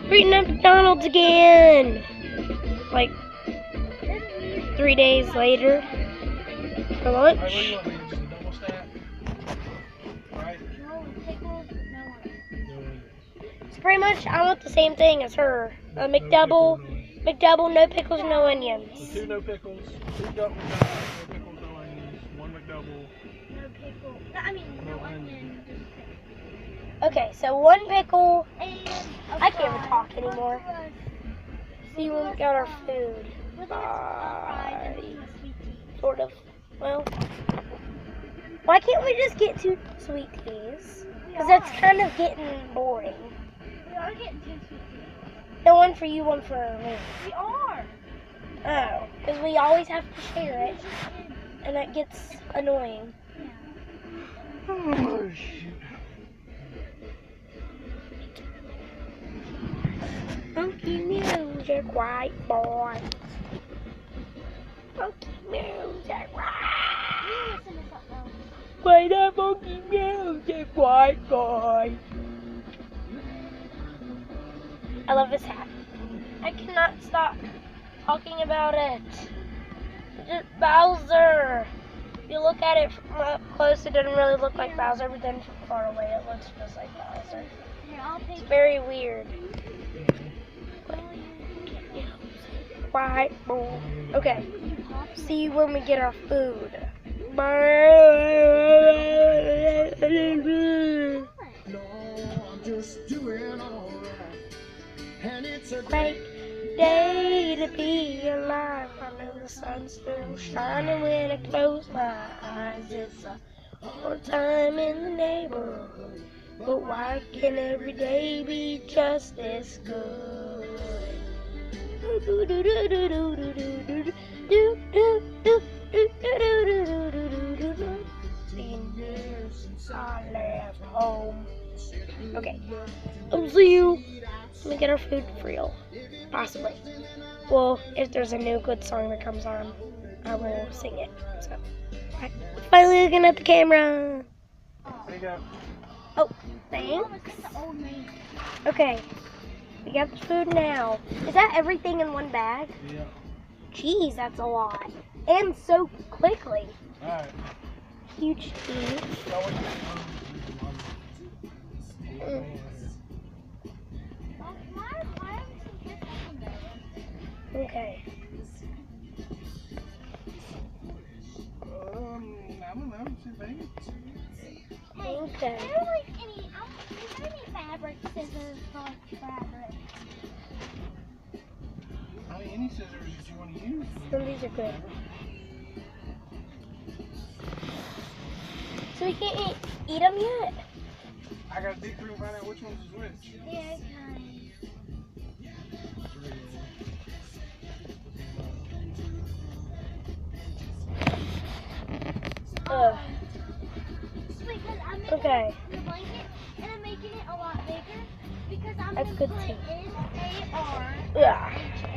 We're eating at McDonald's again. Like 3 days later for lunch. Alright, what do you want me to do? Just a double stack? Right? No pickles, no onions. It's pretty much, I want the same thing as her. A No McDouble, pickles, no pickles, no So onions. 2 no pickles, 2 double fries, no pickles, no onions, 1 McDouble, No pickle. I mean, no no onion. onion. Just pickle. Okay, so 1 pickle. And I can't even talk anymore. See when we got our food. Bye. Sort of. Well, why can't we just get 2 sweet teas? Because that's kind of getting boring. We are getting 2 sweet teas. No, one for you, one for me. We are. Oh, because we always have to share it, and that gets annoying. Oh, shit. Funky music, white boy. Funky music, We listen to something else. play that funky music, white boy. I love this hat. I cannot stop talking about it. It's Bowser. If you look at it from up close, it doesn't really look like Bowser, but then from far away, it looks just like Bowser. Here, I'll take It's very weird. White boy. Okay. See you when we get our food. Great day to be alive. I know the sun's still shining when I close my eyes. It's a hard time in the neighborhood, but why can't every day be just as good? I left home. Okay, I'll see you when we get our food for real. Possibly. Well, if there's a new good song that comes on, I will sing it. So, right. Finally looking at the camera. There you go. Oh, thanks. Okay, we got the food now. Is that everything in one bag? Yeah. Jeez, that's a lot. And so quickly. Alright. Huge tea. Okay. I don't know. See, baby. Okay. Is there any fabric scissors for like fabric? How many scissors did you want to use? Some of these are good. So we can't eat them yet? I gotta dig through and find out which ones is which. Yeah, Ugh. because I'm making Okay. the blanket and I'm making it a lot bigger because I'm That's going good to put too. N-A-R Ugh.